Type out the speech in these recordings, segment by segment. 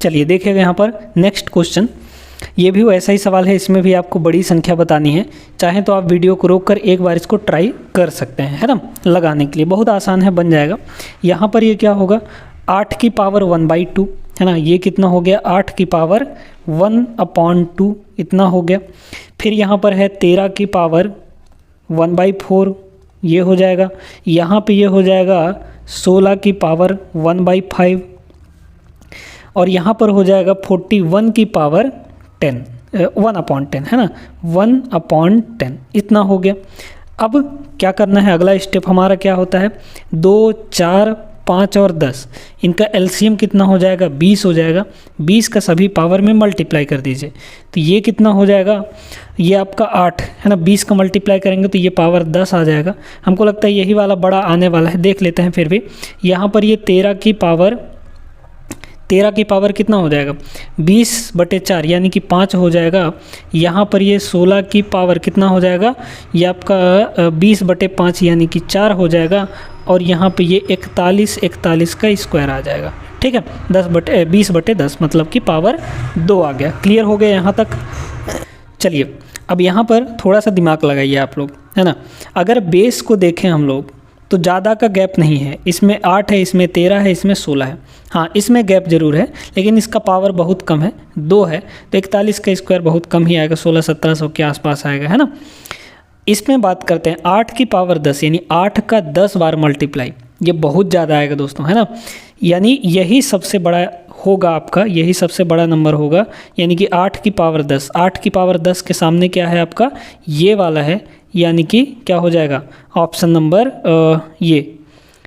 चलिए देखिएगा यहाँ पर नेक्स्ट क्वेश्चन, ये भी वैसा ही सवाल है, इसमें भी आपको बड़ी संख्या बतानी है। चाहे तो आप वीडियो को रोक कर एक बार इसको ट्राई कर सकते हैं, है ना, लगाने के लिए बहुत आसान है, बन जाएगा। यहाँ पर ये क्या होगा, 8 की पावर 1/2 है ना, ये कितना हो गया 8 की पावर 1/2 इतना हो गया। फिर यहाँ पर है 13 की पावर 1/4 ये हो जाएगा। यहाँ पे ये हो जाएगा 16 की पावर 1/5 और यहाँ पर हो जाएगा 41 की पावर 10 1/10 है ना, 1/10 इतना हो गया। अब क्या करना है, अगला स्टेप हमारा क्या होता है, 2, 4, 5 और 10 इनका एलसीएम कितना हो जाएगा, 20 हो जाएगा। 20 का सभी पावर में मल्टीप्लाई कर दीजिए, तो ये कितना हो जाएगा, ये आपका 8 है ना, 20 का मल्टीप्लाई करेंगे तो ये पावर 10 आ जाएगा। हमको लगता है यही वाला बड़ा आने वाला है, देख लेते हैं फिर भी। यहाँ पर ये 13 की पावर कितना हो जाएगा, 20/4 यानी कि 5 हो जाएगा। यहाँ पर ये 16 की पावर कितना हो जाएगा, ये आपका 20/5 यानी कि 4 हो जाएगा। और यहाँ पे ये 41 का स्क्वायर आ जाएगा, ठीक है, 20/10 मतलब कि पावर 2 आ गया। क्लियर हो गया यहाँ तक। चलिए अब यहाँ पर थोड़ा सा दिमाग लगाइए आप लोग, है ना। अगर बेस को देखें हम लोग तो ज़्यादा का गैप नहीं है, इसमें 8 है, इसमें 13 है, इसमें 16 है। हाँ, इसमें गैप जरूर है लेकिन इसका पावर बहुत कम है, 2 है, तो 41 का स्क्वायर बहुत कम ही आएगा, 1600-1700 के आसपास आएगा, है ना। इसमें बात करते हैं 8 की पावर 10 यानी 8 का 10 बार मल्टीप्लाई, ये बहुत ज़्यादा आएगा दोस्तों, है ना। यानी यही सबसे बड़ा होगा आपका, यही सबसे बड़ा नंबर होगा, यानी कि 8 की पावर 10। 8 की पावर 10 के सामने क्या है आपका, ये वाला है, यानी कि क्या हो जाएगा, ऑप्शन नंबर ये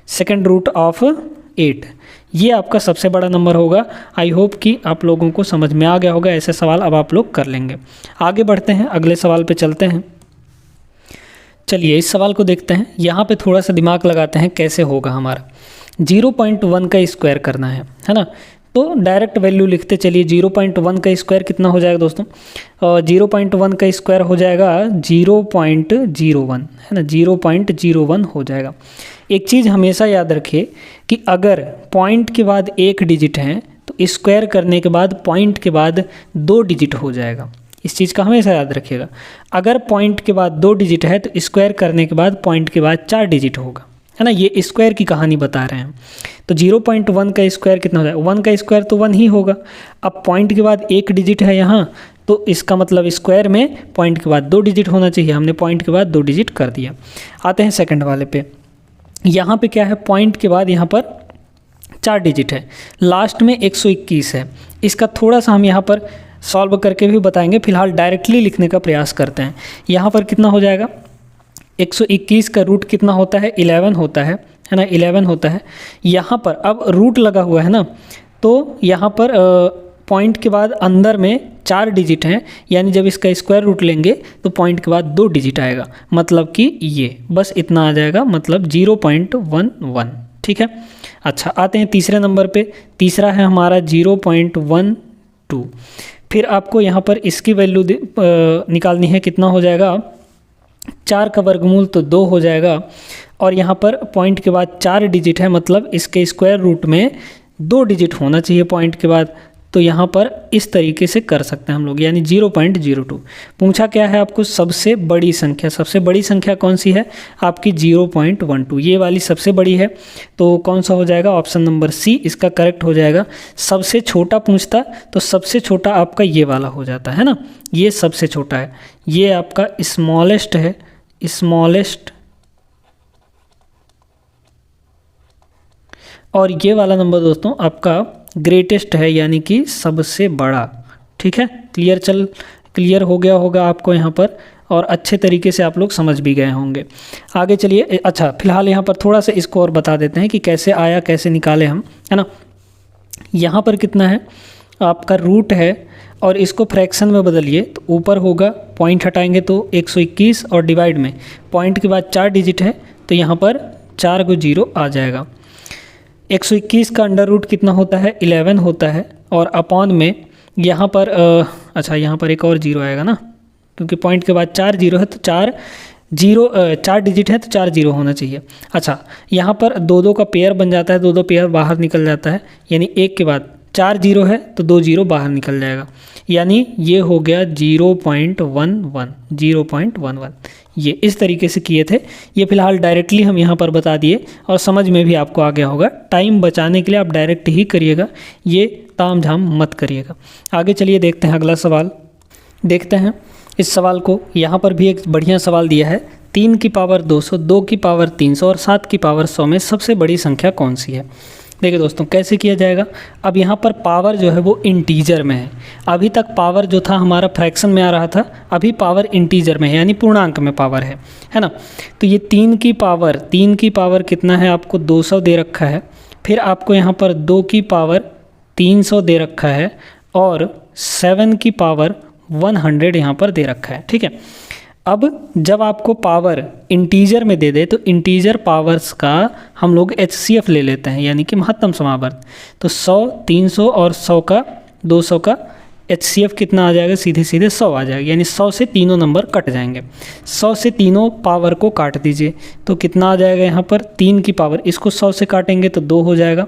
सेकंड रूट ऑफ 8, ये आपका सबसे बड़ा नंबर होगा। आई होप कि आप लोगों को समझ में आ गया होगा। ऐसे सवाल अब आप लोग कर लेंगे। आगे बढ़ते हैं, अगले सवाल पे चलते हैं। चलिए इस सवाल को देखते हैं, यहाँ पे थोड़ा सा दिमाग लगाते हैं कैसे होगा हमारा। 0.1 का स्क्वायर करना है ना, तो डायरेक्ट वैल्यू लिखते चलिए। 0.1 का स्क्वायर कितना हो जाएगा दोस्तों, 0.1 का स्क्वायर हो जाएगा 0.01 है ना, 0.01 हो जाएगा। एक चीज़ हमेशा याद रखिए कि अगर पॉइंट के बाद एक डिजिट है तो स्क्वायर करने के बाद पॉइंट के बाद 2 डिजिट हो जाएगा। इस चीज़ का हमेशा याद रखिएगा। अगर पॉइंट के बाद 2 डिजिट है तो स्क्वायर करने के बाद पॉइंट के बाद 4 डिजिट होगा, है ना। ये स्क्वायर की कहानी बता रहे हैं। तो 0.1 का स्क्वायर कितना हो जाएगा, 1 का स्क्वायर तो 1 ही होगा। अब पॉइंट के बाद एक डिजिट है यहाँ, तो इसका मतलब स्क्वायर में पॉइंट के बाद 2 डिजिट होना चाहिए। हमने पॉइंट के बाद 2 डिजिट कर दिया। आते हैं सेकंड वाले पे। यहाँ पे क्या है, पॉइंट के बाद यहाँ पर 4 डिजिट है, लास्ट में 121 है। इसका थोड़ा सा हम यहाँ पर सॉल्व करके भी बताएंगे, फिलहाल डायरेक्टली लिखने का प्रयास करते हैं। यहाँ पर कितना हो जाएगा, 121 का रूट कितना होता है, 11 होता है ना, 11 होता है। यहाँ पर अब रूट लगा हुआ है ना, तो यहाँ पर पॉइंट के बाद अंदर में 4 डिजिट हैं, यानी जब इसका स्क्वायर रूट लेंगे तो पॉइंट के बाद 2 डिजिट आएगा, मतलब कि ये बस इतना आ जाएगा, मतलब 0.11, ठीक है। अच्छा, आते हैं तीसरे नंबर पे। तीसरा है हमारा 0.12। फिर आपको यहाँ पर इसकी वैल्यू निकालनी है, कितना हो जाएगा, 4 का वर्गमूल तो 2 हो जाएगा। और यहाँ पर पॉइंट के बाद 4 डिजिट है, मतलब इसके स्क्वायर रूट में 2 डिजिट होना चाहिए पॉइंट के बाद। तो यहाँ पर इस तरीके से कर सकते हैं हम लोग, यानी 0.02। पूछा क्या है आपको, सबसे बड़ी संख्या। सबसे बड़ी संख्या कौन सी है आपकी, 0.12, ये वाली सबसे बड़ी है। तो कौन सा हो जाएगा, ऑप्शन नंबर सी इसका करेक्ट हो जाएगा। सबसे छोटा पूछता तो सबसे छोटा आपका ये वाला हो जाता है ना, ये सबसे छोटा है, ये आपका स्मॉलेस्ट है, स्मॉलेस्ट। और ये वाला नंबर दोस्तों आपका ग्रेटेस्ट है, यानी कि सबसे बड़ा, ठीक है। क्लियर हो गया होगा आपको यहाँ पर, और अच्छे तरीके से आप लोग समझ भी गए होंगे। आगे चलिए। अच्छा, फिलहाल यहाँ पर थोड़ा सा इसको और बता देते हैं कि कैसे आया, कैसे निकाले हम, है ना। यहाँ पर कितना है आपका रूट है, और इसको फ्रैक्शन में बदलिए तो ऊपर होगा, पॉइंट हटाएंगे तो 121, और डिवाइड में पॉइंट के बाद 4 डिजिट है तो यहाँ पर 4 को 0 आ जाएगा। 121 का अंडर रूट कितना होता है, 11 होता है। और अपॉन में यहाँ पर अच्छा, यहाँ पर एक और 0 आएगा ना, क्योंकि पॉइंट के बाद 4 0 है तो 4 डिजिट है तो 4 0 होना चाहिए। अच्छा, यहाँ पर 2-2 का पेयर बन जाता है, 2-2 पेयर बाहर निकल जाता है, यानी 1 के बाद 4 जीरो है तो 2 जीरो बाहर निकल जाएगा, यानी ये हो गया 0.11। ये इस तरीके से किए थे। ये फिलहाल डायरेक्टली हम यहाँ पर बता दिए और समझ में भी आपको आ गया होगा। टाइम बचाने के लिए आप डायरेक्ट ही करिएगा, ये ताम झाम मत करिएगा। आगे चलिए देखते हैं अगला सवाल। देखते हैं इस सवाल को। यहाँ पर भी एक बढ़िया सवाल दिया है, 3 की पावर 200, 2 की पावर 300 और 7 की पावर 100 में सबसे बड़ी संख्या कौन सी है। देखिए दोस्तों कैसे किया जाएगा। अब यहाँ पर पावर जो है वो इंटीजर में है। अभी तक पावर जो था हमारा फ्रैक्शन में आ रहा था, अभी पावर इंटीजर में है, यानी पूर्णांक में पावर है ना। तो ये 3 की पावर कितना है, आपको 200 दे रखा है। फिर आपको यहाँ पर 2 की पावर 300 दे रखा है और 7 की पावर 100 यहाँ पर दे रखा है। ठीक है, अब जब आपको पावर इंटीजर में दे दे तो इंटीजर पावर्स का हम लोग HCF ले लेते हैं, यानी कि महत्तम समावर्त। तो 100, 300 और 100 का 200 का HCF कितना आ जाएगा, सीधे सीधे 100 आ जाएगा, यानी 100 से तीनों नंबर कट जाएंगे। 100 से तीनों पावर को काट दीजिए तो कितना आ जाएगा, यहाँ पर 3 की पावर इसको 100 से काटेंगे तो 2 हो जाएगा।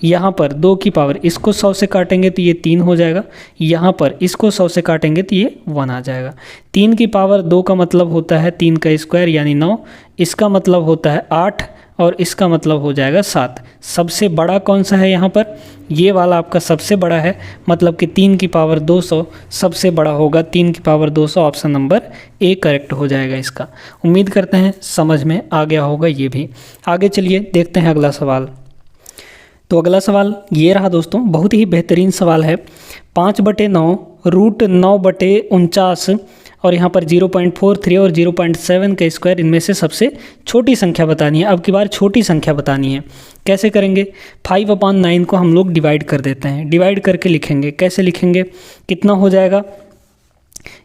यहाँ पर 2 की पावर इसको 100 से काटेंगे तो ये 3 हो जाएगा। यहाँ पर इसको 100 से काटेंगे तो ये 1 आ जाएगा। 3 की पावर 2 का मतलब होता है 3 का स्क्वायर यानी 9, इसका मतलब होता है 8 और इसका मतलब हो जाएगा 7। सबसे बड़ा कौन सा है यहाँ पर, ये वाला आपका सबसे बड़ा है, मतलब कि 3 की पावर 200 सबसे बड़ा होगा। 3 की power 200 option number A correct हो जाएगा इसका। उम्मीद करते हैं समझ में आ गया होगा ये भी। आगे चलिए देखते हैं अगला सवाल। तो अगला सवाल ये रहा दोस्तों, बहुत ही बेहतरीन सवाल है। 5/9 √9/49 और यहाँ पर 0.43 और 0.7 का स्क्वायर, इनमें से सबसे छोटी संख्या बतानी है। अब की बार छोटी संख्या बतानी है। कैसे करेंगे, 5/9 को हम लोग डिवाइड कर देते हैं। डिवाइड करके लिखेंगे, कैसे लिखेंगे, कितना हो जाएगा,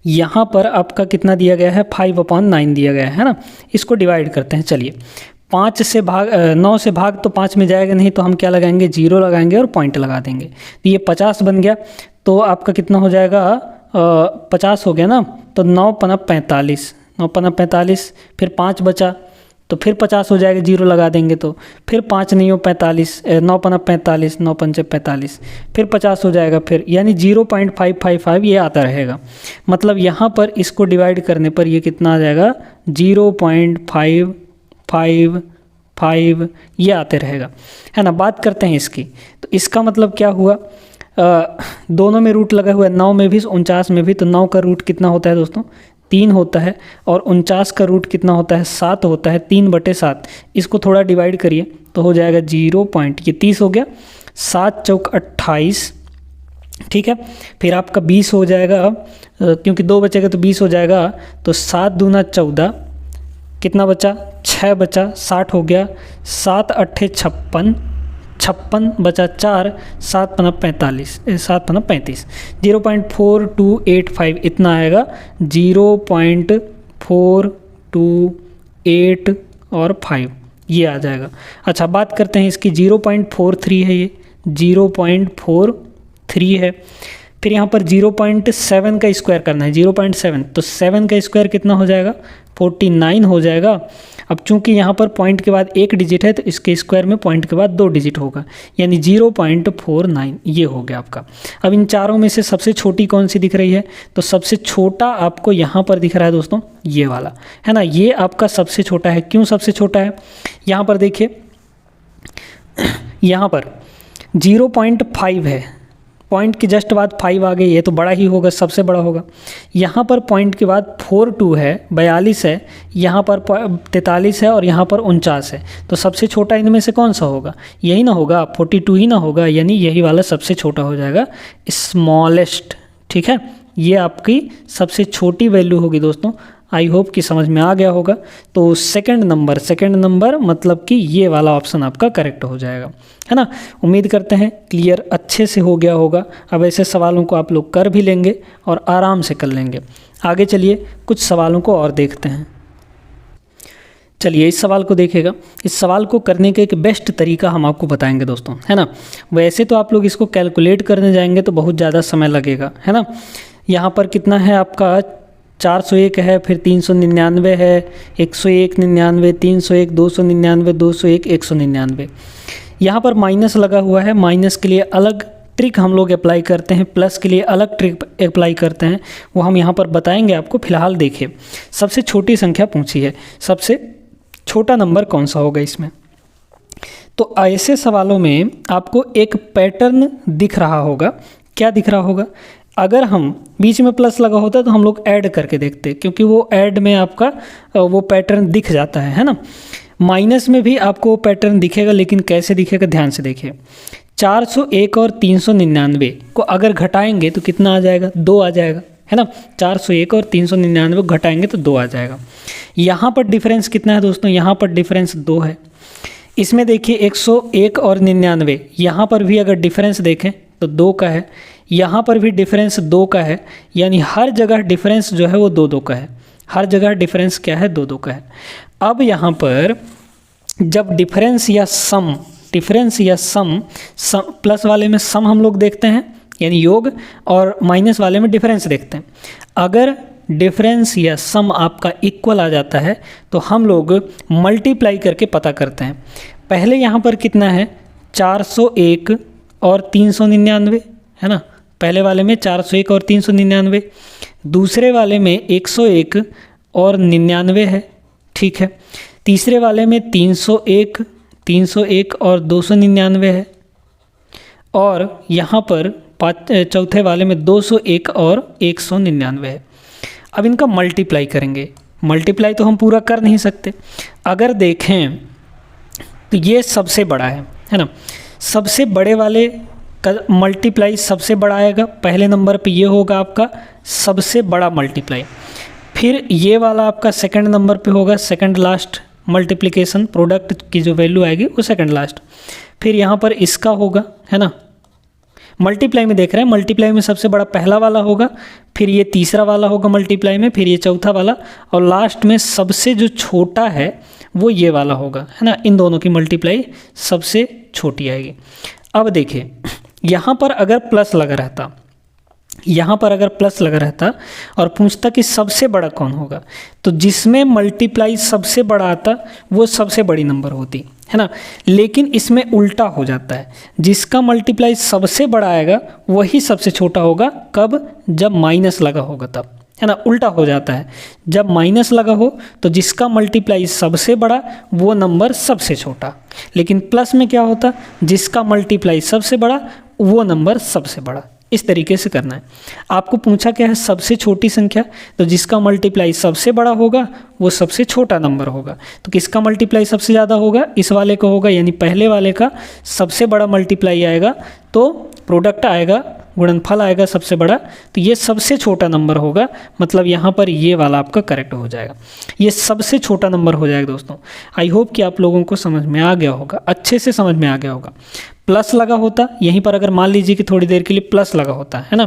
यहाँ पर आपका कितना दिया गया है, 5/9 दिया गया है ना। इसको डिवाइड करते हैं। चलिए 9 से भाग तो 5 में जाएगा नहीं, तो हम क्या लगाएंगे, 0 लगाएंगे और पॉइंट लगा देंगे। तो ये 50 बन गया। तो आपका कितना हो जाएगा, 50 हो गया ना। तो 9×45, 9×45, फिर 5 बचा तो फिर 50 हो जाएगा, 0 लगा देंगे तो फिर 5 नहीं हो 45, 9×45, 9×45, फिर 50 हो जाएगा फिर, यानी 0.555 ये आता रहेगा। मतलब यहाँ पर इसको डिवाइड करने पर ये कितना आ जाएगा, 0.555 ये आते रहेगा, है ना। बात करते हैं इसकी। तो इसका मतलब क्या हुआ, दोनों में रूट लगा हुआ है, 9 में भी 49 में भी। तो 9 का रूट कितना होता है दोस्तों, 3 होता है, और 49 का रूट कितना होता है, 7 होता है। 3/7 इसको थोड़ा डिवाइड करिए तो हो जाएगा 0.30 हो गया। 7 चौक 28, ठीक है। फिर आपका 20 हो जाएगा, क्योंकि 2 बचेगा तो 20 हो जाएगा। तो 7 दूना 14, कितना बचा, 6 बचा, 60 हो गया। 7 8 56, 56 बचा 4, 7×45, 7×35, 0.4285 इतना आएगा। 0.428 और 5 ये आ जाएगा। अच्छा बात करते हैं इसकी। 0.43 है ये, 0.43 है। फिर यहाँ पर 0.7 का स्क्वायर करना है, 0.7, तो 7 का स्क्वायर कितना हो जाएगा, 49 हो जाएगा। अब चूंकि यहाँ पर पॉइंट के बाद 1 डिजिट है तो इसके स्क्वायर में पॉइंट के बाद 2 डिजिट होगा, यानी 0.49 ये हो गया आपका। अब इन चारों में से सबसे छोटी कौन सी दिख रही है, तो सबसे छोटा आपको यहाँ पर दिख रहा है दोस्तों, ये वाला है ना। ये आपका सबसे छोटा है। क्यों सबसे छोटा है, यहाँ पर देखिए, यहाँ पर 0.5 है, पॉइंट के जस्ट बाद 5 आ गई, ये तो बड़ा ही होगा, सबसे बड़ा होगा। यहाँ पर पॉइंट के बाद 42 है, 42 है, यहाँ पर 43 है और यहाँ पर 49 है। तो सबसे छोटा इनमें से कौन सा होगा, यही ना होगा, 42 ही ना होगा, यानी यही वाला सबसे छोटा हो जाएगा, स्मॉलेस्ट। ठीक है, ये आपकी सबसे छोटी वैल्यू होगी दोस्तों। आई होप कि समझ में आ गया होगा। तो सेकंड नंबर मतलब कि ये वाला ऑप्शन आपका करेक्ट हो जाएगा, है ना। उम्मीद करते हैं क्लियर अच्छे से हो गया होगा। अब ऐसे सवालों को आप लोग कर भी लेंगे और आराम से कर लेंगे। आगे चलिए कुछ सवालों को और देखते हैं। चलिए इस सवाल को देखिएगा। इस सवाल को करने का एक बेस्ट तरीका हम आपको बताएंगे दोस्तों, है ना। वैसे तो आप लोग इसको कैलकुलेट करने जाएंगे तो बहुत ज़्यादा समय लगेगा, है ना। यहाँ पर कितना है आपका, 401 है, फिर 399 है, 101, 99, 301, 299, 201, 199। यहाँ पर माइनस लगा हुआ है, माइनस के लिए अलग ट्रिक हम लोग अप्लाई करते हैं, प्लस के लिए अलग ट्रिक अप्लाई करते हैं, वो हम यहाँ पर बताएंगे आपको। फिलहाल देखिए, सबसे छोटी संख्या पूछी है, सबसे छोटा नंबर कौन सा होगा इसमें। तो ऐसे सवालों में आपको एक पैटर्न दिख रहा होगा। क्या दिख रहा होगा? अगर हम बीच में प्लस लगा होता तो हम लोग ऐड करके देखते, क्योंकि वो ऐड में आपका वो पैटर्न दिख जाता है ना। माइनस में भी आपको वो पैटर्न दिखेगा, लेकिन कैसे दिखेगा ध्यान से देखिए। 401 और 399 को अगर घटाएंगे तो कितना आ जाएगा? 2 आ जाएगा, है ना। 401 और 399 को घटाएंगे तो 2 आ जाएगा। यहाँ पर डिफरेंस कितना है दोस्तों? यहाँ पर डिफरेंस 2 है। इसमें देखिए 101 और 99, यहाँ पर भी अगर डिफरेंस देखें तो 2 का है, यहाँ पर भी डिफरेंस 2 का है, यानी हर जगह डिफरेंस जो है वो 2-2 का है। हर जगह डिफरेंस क्या है? 2-2 का है। अब यहाँ पर जब डिफरेंस या सम प्लस वाले में सम हम लोग देखते हैं यानी योग, और माइनस वाले में डिफरेंस देखते हैं। अगर डिफरेंस या सम आपका इक्वल आ जाता है तो हम लोग मल्टीप्लाई करके पता करते हैं। पहले यहाँ पर कितना है? 401 और 399, है ना। पहले वाले में 401 और 399, दूसरे वाले में 101 और 99 है, ठीक है। तीसरे वाले में 301 और 299 है, और यहाँ पर चौथे वाले में 201 और 199 है। अब इनका मल्टीप्लाई करेंगे। मल्टीप्लाई तो हम पूरा कर नहीं सकते। अगर देखें तो ये सबसे बड़ा है ना। सबसे बड़े वाले का मल्टीप्लाई सबसे बड़ा आएगा। पहले नंबर पे ये होगा आपका सबसे बड़ा मल्टीप्लाई। फिर ये वाला आपका सेकंड नंबर पे होगा, सेकंड लास्ट मल्टीप्लिकेशन, प्रोडक्ट की जो वैल्यू आएगी वो सेकंड लास्ट। फिर यहाँ पर इसका होगा, है ना। मल्टीप्लाई में देख रहे हैं, मल्टीप्लाई में सबसे बड़ा पहला वाला होगा, फिर ये तीसरा वाला होगा मल्टीप्लाई में, फिर ये चौथा वाला, और लास्ट में सबसे जो छोटा है वो ये वाला होगा, है ना। इन दोनों की मल्टीप्लाई सबसे छोटी आएगी। अब देखिए, यहाँ पर अगर प्लस लगा रहता, और पूछता कि सबसे बड़ा कौन होगा, तो जिसमें मल्टीप्लाई सबसे बड़ा आता वो सबसे बड़ी नंबर होती, है ना। लेकिन इसमें उल्टा हो जाता है, जिसका मल्टीप्लाई सबसे बड़ा आएगा वही सबसे छोटा होगा। कब? जब माइनस लगा होगा तब, है ना। उल्टा हो जाता है, जब माइनस लगा हो तो जिसका मल्टीप्लाई सबसे बड़ा वो नंबर सबसे छोटा। लेकिन प्लस में क्या होता? जिसका मल्टीप्लाई सबसे बड़ा वो नंबर सबसे बड़ा। इस तरीके से करना है। आपको पूछा क्या है? सबसे छोटी संख्या, तो जिसका मल्टीप्लाई सबसे बड़ा होगा वो सबसे छोटा नंबर होगा। तो किसका मल्टीप्लाई सबसे ज़्यादा होगा? इस वाले का होगा, यानी पहले वाले का सबसे बड़ा मल्टीप्लाई आएगा, तो प्रोडक्ट आएगा, गुणनफल आएगा सबसे बड़ा, तो ये सबसे छोटा नंबर होगा। मतलब यहाँ पर ये वाला आपका करेक्ट हो जाएगा, ये सबसे छोटा नंबर हो जाएगा दोस्तों। आई होप कि आप लोगों को समझ में आ गया होगा, अच्छे से समझ में आ गया होगा। प्लस लगा होता यहीं पर, अगर मान लीजिए कि थोड़ी देर के लिए प्लस लगा होता है ना,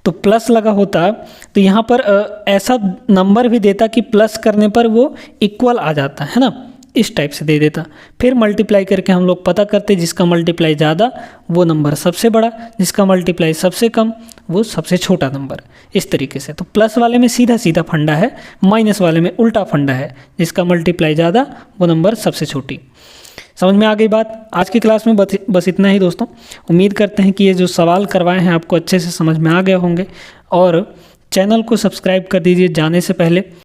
तो प्लस लगा होता तो यहाँ पर ऐसा नंबर भी देता कि प्लस करने पर वो इक्वल आ जाता, है ना। इस टाइप से दे देता। फिर मल्टीप्लाई करके हम लोग पता करते, जिसका मल्टीप्लाई ज़्यादा वो नंबर सबसे बड़ा, जिसका मल्टीप्लाई सबसे कम वो सबसे छोटा नंबर। इस तरीके से तो प्लस वाले में सीधा सीधा फंडा है, माइनस वाले में उल्टा फंडा है, जिसका मल्टीप्लाई ज़्यादा वो नंबर सबसे छोटी। समझ में आ गई बात? आज की क्लास में बस इतना ही दोस्तों। उम्मीद करते हैं कि ये जो सवाल करवाए हैं आपको अच्छे से समझ में आ गए होंगे, और चैनल को सब्सक्राइब कर दीजिए जाने से पहले।